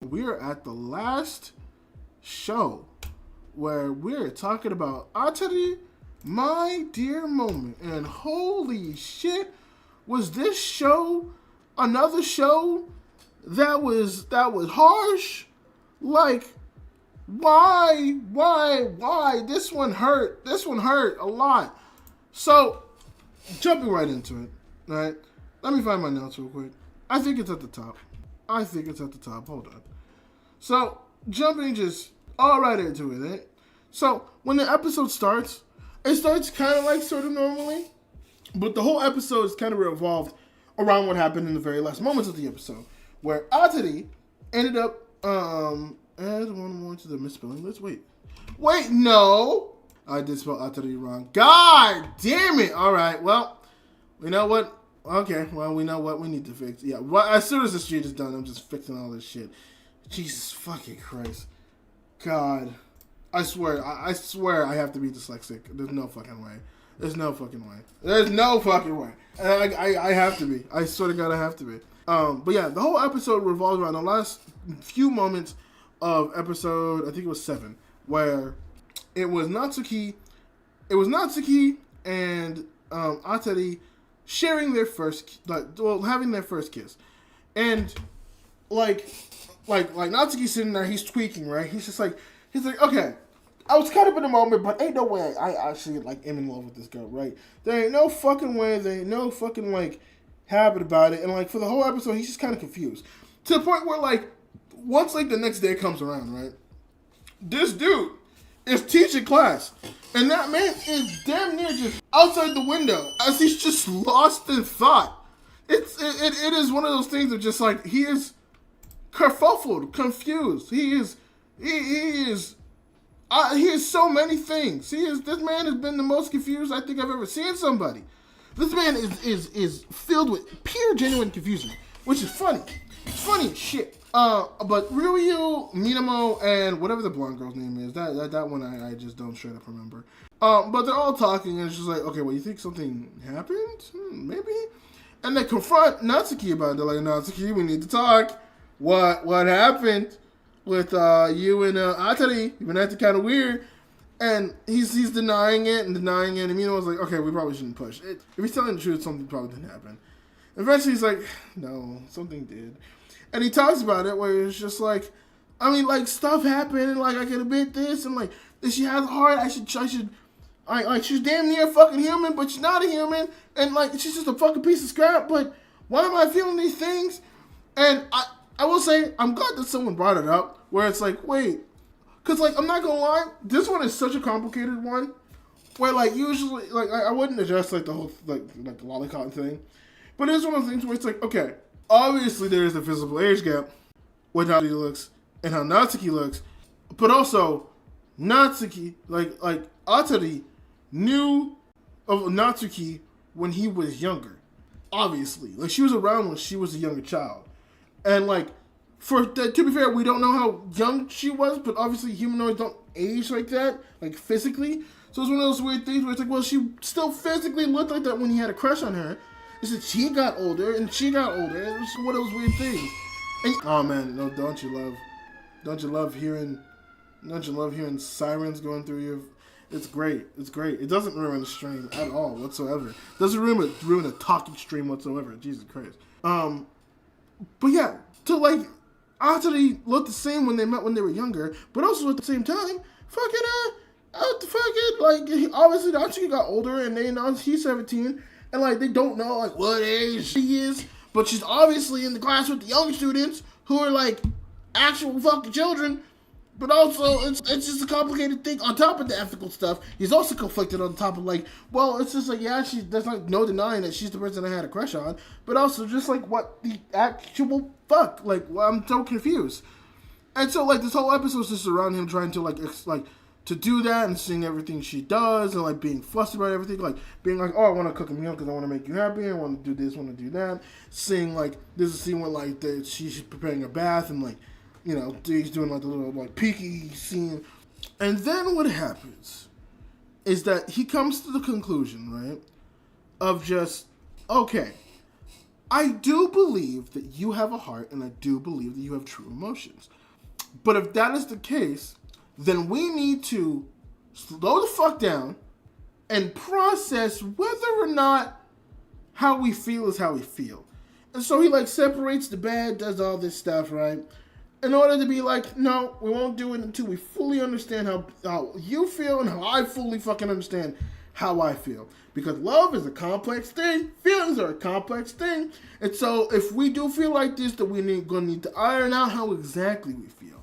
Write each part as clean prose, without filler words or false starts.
We are at the last show where we're talking about Atri, My Dear Moment. And holy shit, was this show another show that was harsh? Like, why? This one hurt. This one hurt a lot. So, jumping right into it, right? Let me find my notes real quick. I think it's at the top. Hold on. So, jumping just all right into it, eh? So, when the episode starts, it starts kind of like sort of normally, but the whole episode is kind of revolved around what happened in the very last moments of the episode, where Atari ended up, add one more to the misspelling list. Wait, no! I did spell Atari wrong. God damn it! Alright, well, you know what? Okay, well, we know what we need to fix. Yeah, well, as soon as the street is done, I'm just fixing all this shit. Jesus fucking Christ. God. I swear I have to be dyslexic. There's no fucking way. And I have to be. I swear to God, I have to be. But yeah, the whole episode revolves around the last few moments of episode, I think it was 7, where it was Natsuki and Atari sharing their first, having their first kiss. And like Natsuki's sitting there, he's tweaking, right? He's like, okay, I was caught up in the moment, but ain't no way I actually am in love with this girl, right? There ain't no fucking way, habit about it, and for the whole episode, he's just kind of confused to the point where once the next day comes around, right? This dude is teaching class, and that man is damn near just outside the window as he's just lost in thought. It is one of those things of just he is kerfuffled, confused. He is so many things. This man has been the most confused I think I've ever seen somebody. This man is filled with pure genuine confusion, which is funny. It's funny as shit. But Ryu, Minamo, and whatever the blonde girl's name is, that one I just don't straight up remember. But they're all talking, and it's just okay, well, you think something happened? Maybe? And they confront Natsuki about it. They're like, Natsuki, we need to talk. What happened with you and Atari? You've been acting kind of weird. And he's denying it, and Minamo's like, okay, we probably shouldn't push. If he's telling the truth, something probably didn't happen. Eventually, he's like, no, something did. And he talks about it where it's just stuff happened, and I could admit this, and if she has a heart, she's damn near a fucking human, but she's not a human, and she's just a fucking piece of scrap, but why am I feeling these things? And I will say, I'm glad that someone brought it up, where it's wait, because I'm not gonna lie, this one is such a complicated one, where usually, I wouldn't address the whole, the lolicon thing, but it's one of those things where it's okay, obviously, there is a visible age gap with how he looks and how Natsuki looks, but also Natsuki, Atari knew of Natsuki when he was younger. Obviously, she was around when she was a younger child, and to be fair, we don't know how young she was, but obviously humanoids don't age like that, physically. So it's one of those weird things where it's well, she still physically looked like that when he had a crush on her. It's that she got older, and she got older. It was one of those weird things. And, oh man, no, don't you love hearing sirens going through your? It's great. It doesn't ruin the stream at all whatsoever. It doesn't ruin a talking stream whatsoever. Jesus Christ. But yeah, Atari looked the same when they met when they were younger, but also at the same time, obviously Natsuki got older, and they announced he's 17. And they don't know what age she is, but she's obviously in the class with the young students who are actual fucking children. But also it's just a complicated thing. On top of the ethical stuff, he's also conflicted on top of it's just there's no denying that she's the person I had a crush on, but also just what the actual fuck, I'm so confused. And so this whole episode is just around him trying to to do that and seeing everything she does and being flustered about everything, being oh, I want to cook a meal because I want to make you happy, I want to do this, I want to do that. Seeing there's a scene where she's preparing a bath and he's doing the little peeky scene. And then what happens is that he comes to the conclusion, right, of just, okay, I do believe that you have a heart, and I do believe that you have true emotions. But if that is the case, then we need to slow the fuck down and process whether or not how we feel is how we feel. And so he like separates the bad, does all this stuff, right? In order to be like, no, we won't do it until we fully understand how you feel and how I fully fucking understand how I feel. Because love is a complex thing. Feelings are a complex thing. And so if we do feel like this, that we're going to need to iron out how exactly we feel.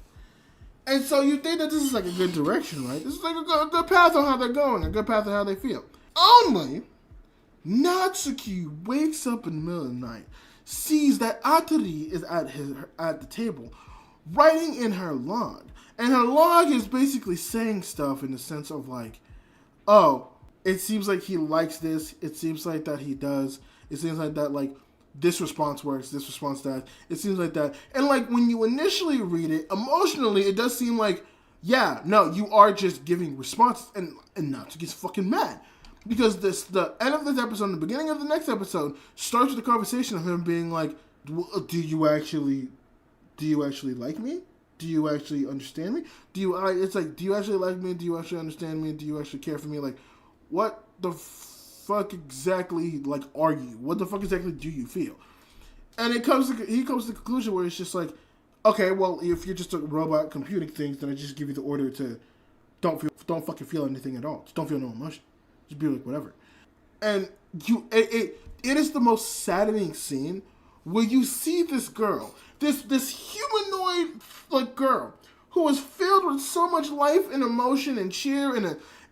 And so you think that this is like a good direction, right? This is like a good path on how they're going, a good path on how they feel. Only Natsuki wakes up in the middle of the night, sees that Atri is at the table, writing in her log. And her log is basically saying stuff in the sense of like, oh, it seems like he likes this. It seems like that he does. It seems like that, like, this response works, this response that. It seems like that. And, like, when you initially read it, emotionally, it does seem like, yeah, no, you are just giving responses. And Natsuki's fucking mad. Because the end of this episode and the beginning of the next episode starts with a conversation of him being like, do you actually like me? Do you actually understand me? It's like, do you actually like me? Do you actually understand me? Do you actually care for me? Like, what the fuck exactly, like, are you? What the fuck exactly do you feel? And he comes to the conclusion where it's just like, okay, well, if you're just a robot computing things, then I just give you the order to don't fucking feel anything at all. Just don't feel no emotion. Just be like, whatever. And it is the most saddening scene where you see this girl, this humanoid, like, girl, who is filled with so much life and emotion and cheer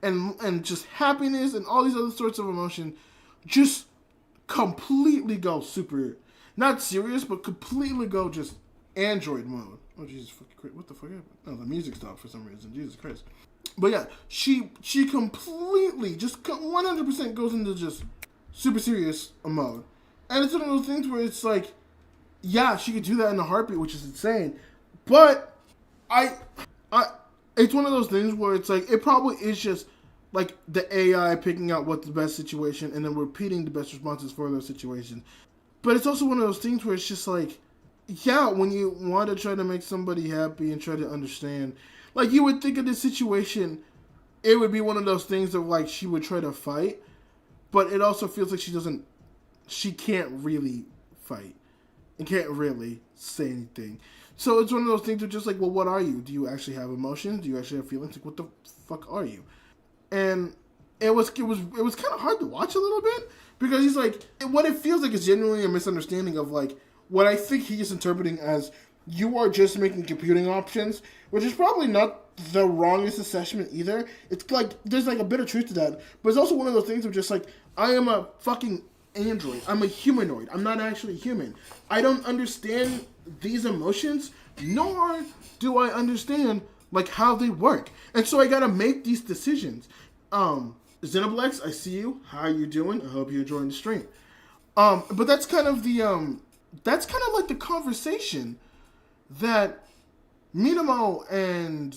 and just happiness and all these other sorts of emotion, just completely go super, not serious, but completely go just android mode. Oh, Jesus fucking Christ. What the fuck happened? Oh, the music stopped for some reason. Jesus Christ. But yeah, she completely, just 100% goes into just super serious mode. And it's one of those things where it's like, yeah, she could do that in a heartbeat, which is insane. But it's one of those things where it's like, it probably is just like the AI picking out what's the best situation and then repeating the best responses for those situations. But it's also one of those things where it's just like, yeah, when you want to try to make somebody happy and try to understand, like, you would think of this situation, it would be one of those things of like, she would try to fight, but it also feels like she can't really fight and can't really say anything. So it's one of those things of just like, well, what are you? Do you actually have emotions? Do you actually have feelings? Like, what the fuck are you? And it was kind of hard to watch a little bit because he's like, what it feels like is genuinely a misunderstanding of like what I think he is interpreting as you are just making computing options, which is probably not the wrongest assessment either. It's like there's like a bit of truth to that, but it's also one of those things of just like, I am a fucking android. I'm a humanoid. I'm not actually human. I don't understand these emotions, nor do I understand like how they work. And so I gotta make these decisions. Xenoblex, I see you. How you doing? I hope you're enjoying the stream. But that's kind of the that's kind of like the conversation that Minamo and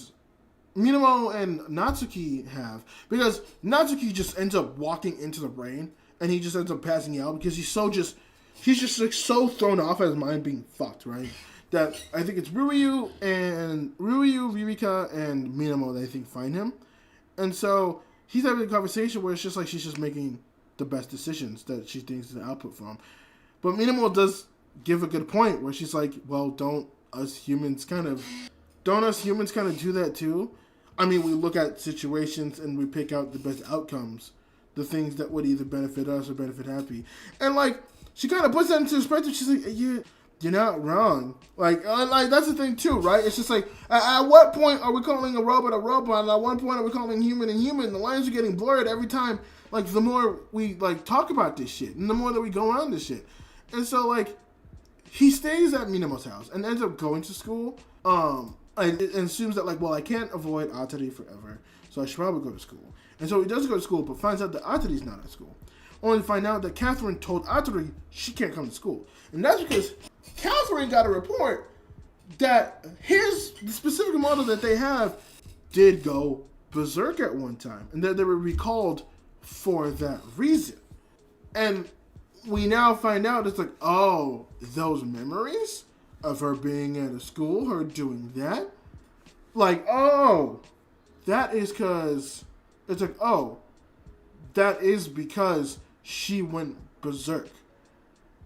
Natsuki have, because Natsuki just ends up walking into the rain and he just ends up passing out because he's just like so thrown off at his mind being fucked, right? That I think it's Rurika, and Minamo that I think find him. And so he's having a conversation where it's just like she's just making the best decisions that she thinks is the output from. But Minamo does give a good point where she's like, well, don't us humans kind of do that too? I mean, we look at situations and we pick out the best outcomes, the things that would either benefit us or benefit Happy. And like, she kind of puts that into perspective. She's like, you're not wrong. Like that's the thing too, right? It's just like, at what point are we calling a robot a robot? And at what point are we calling human a human? The lines are getting blurred every time. Like, the more we like talk about this shit, and the more that we go on this shit. And so like, he stays at Minamo's house and ends up going to school. And it assumes that like, well, I can't avoid Atari forever, so I should probably go to school. And so he does go to school, but finds out that Atari's not at school. Only to find out that Catherine told Atari she can't come to school. And that's because Catherine got a report that the specific model that they have did go berserk at one time, and that they were recalled for that reason. And we now find out it's like, oh, those memories of her being at a school, her doing that. Like, oh, that is because, it's like, oh, that is because she went berserk.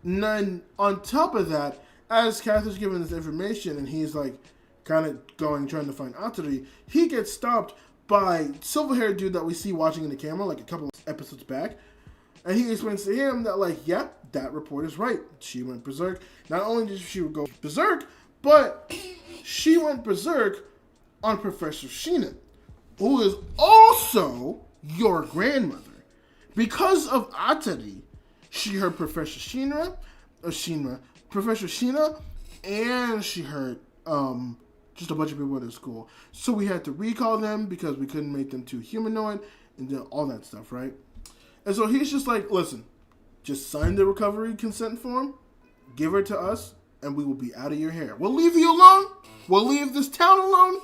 And then on top of that, as Catherine's giving this information and he's like kind of trying to find Atri, he gets stopped by silver-haired dude that we see watching in the camera like a couple of episodes back. And he explains to him that, like, yeah, that report is right. She went berserk. Not only did she go berserk, but she went berserk on Professor Sheena, who is also your grandmother. Because of Atari, she heard Professor Professor Sheena, and she heard just a bunch of people at the school. So we had to recall them because we couldn't make them too humanoid and all that stuff, right? And so he's just like, listen, just sign the recovery consent form, give her to us, and we will be out of your hair. We'll leave you alone. We'll leave this town alone.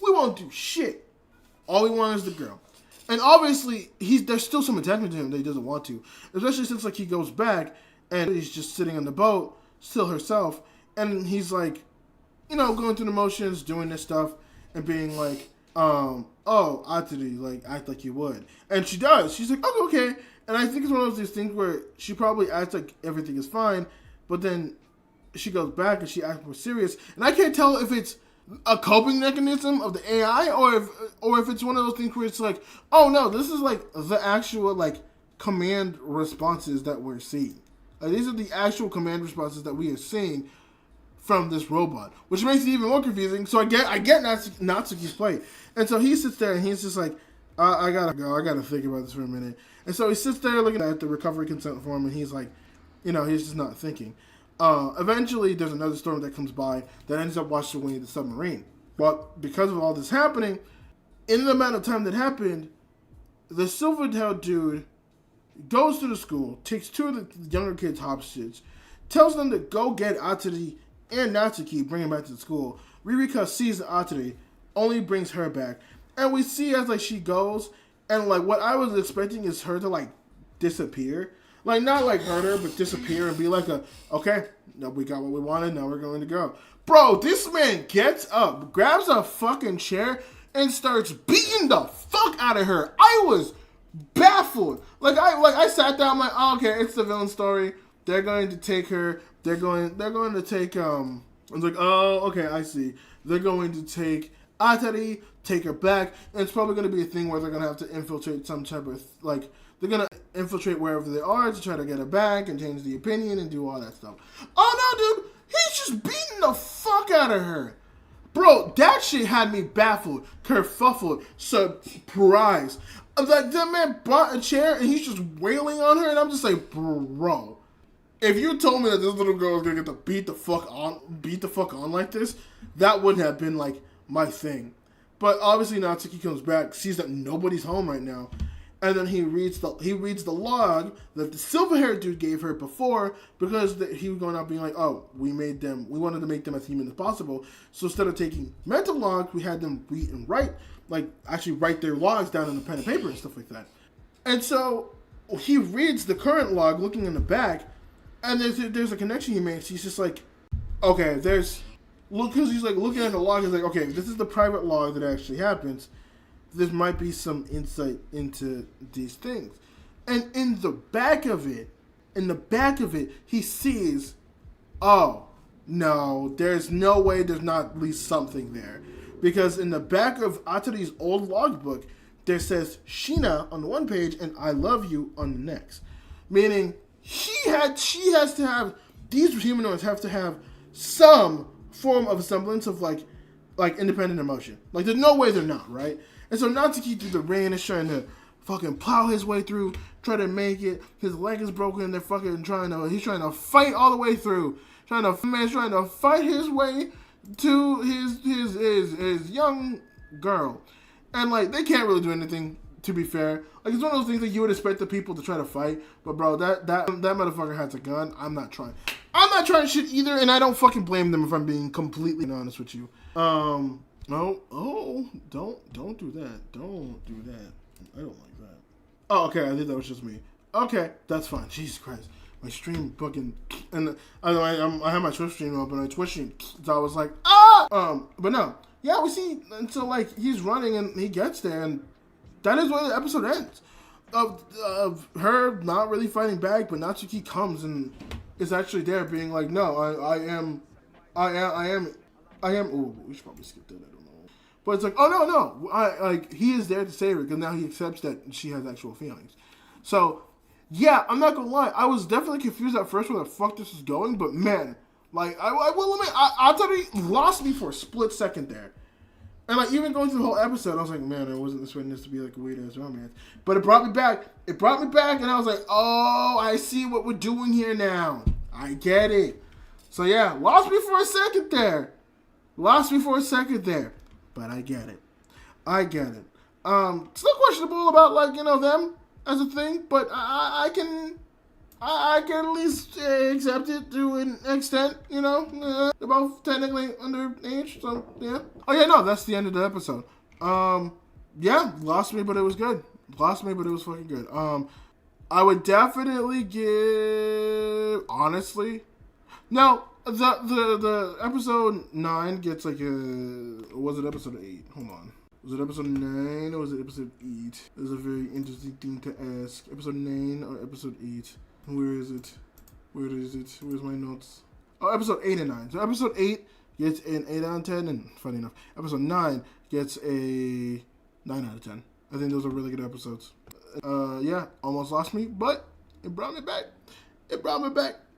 We won't do shit. All we want is the girl. And obviously, there's still some attachment to him that he doesn't want to. Especially since, like, he goes back and he's just sitting on the boat, still herself. And he's like, you know, going through the motions, doing this stuff, and being like, oh, Atri, like, act like you would. And she does. She's like, oh, okay. And I think it's one of those things where she probably acts like everything is fine, but then she goes back and she acts more serious. And I can't tell if it's a coping mechanism of the AI or if it's one of those things where it's like, oh no, this is like the actual like command responses that we're seeing. Like, these are the actual command responses that we are seeing from this robot, which makes it even more confusing. So I get Natsuki's play, and so he sits there and he's just like, I gotta go, I gotta think about this for a minute. And so he sits there looking at the recovery consent form, and he's like, you know, he's just not thinking. Eventually, there's another storm that comes by that ends up washing away the submarine. But because of all this happening, in the amount of time that happened, the silver-tailed dude goes to the school, takes two of the younger kids hostage, tells them to go get Atari and Natsuki, bring him back to the school. Ririka sees Atari, only brings her back. And we see as like she goes, and like what I was expecting is her to like disappear. Like, not like hurt her, but disappear and be like okay, now we got what we wanted, now we're going to go. Bro, this man gets up, grabs a fucking chair, and starts beating the fuck out of her. I was baffled. I sat down, I'm like, oh, okay, it's the villain story. They're going to take her, they're going to take, I was like, oh, okay, I see. They're going to take Atari, take her back, and it's probably going to be a thing where they're going to have to infiltrate some type of, like, they're going to infiltrate wherever they are to try to get her back and change the opinion and do all that stuff. Oh, no, dude. He's just beating the fuck out of her. Bro, that shit had me baffled, kerfuffled, surprised. That man brought a chair and he's just wailing on her, and I'm just like, bro. If you told me that this little girl was going to get to beat the fuck on like this, that wouldn't have been, like, my thing. But obviously Natsuki comes back, sees that nobody's home right now, and then he reads the log that the silver-haired dude gave her before, because he was going out being like, oh, we wanted to make them as human as possible. So instead of taking mental logs, we had them read and write, like actually write their logs down on a pen and paper and stuff like that. And so he reads the current log, looking in the back, and there's a connection he makes. He's just like, okay, because he's like looking at the log, he's like, okay, this is the private log that actually happens. There might be some insight into these things. And in the back of it, he sees, oh, no, there's no way there's not at least something there. Because in the back of Atari's old logbook, there says Sheena on the one page and I love you on the next. Meaning, she has to have, these humanoids have to have some form of semblance of like independent emotion. Like, there's no way they're not, right? And so Natsuki through the rain is trying to fucking plow his way through, try to make it. His leg is broken and they're fucking he's trying to fight all the way through. Trying to fight his way to his young girl. And like, they can't really do anything, to be fair. Like, it's one of those things that you would expect the people to try to fight. But bro, that motherfucker has a gun. I'm not trying shit either, and I don't fucking blame them if I'm being completely honest with you. No, don't do that. Don't do that. I don't like that. Oh, okay, I think that was just me. Okay, that's fine. Jesus Christ. my stream fucking, and I have my Twitch stream open, my Twitch stream, so I was like, ah! But no. Yeah, we see until, like, he's running and he gets there, and that is where the episode ends. Of her not really fighting back, but Natsuki comes and is actually there being like, no, I am, ooh, we should probably skip that, I don't know. But it's like, oh, no, he is there to save her, because now he accepts that she has actual feelings. So, yeah, I'm not gonna lie, I was definitely confused at first where the fuck this was going, but man, like, I will admit, Atari lost me for a split second there. And, like, even going through the whole episode, I was like, man, I wasn't expecting this to be, like, a weird-ass romance. But it brought me back. And I was like, oh, I see what we're doing here now. I get it. So, yeah, lost me for a second there. But I get it. Still questionable about, like, them as a thing. But I can at least accept it to an extent, They're both technically underage, so yeah. Oh yeah, no, that's the end of the episode. Yeah, lost me, but it was good. Lost me, but it was fucking good. I would definitely give, honestly, no, the episode 9 gets like was it episode 8? Hold on. Was it episode 9 or was it episode 8? That's a very interesting thing to ask. Episode 9 or episode 8? Where is it? Where's my notes? Oh, episode 8 and 9. So episode 8 gets an 8 out of 10, and funny enough, episode 9 gets a 9 out of 10. I think those are really good episodes. Yeah, almost lost me, but it brought me back.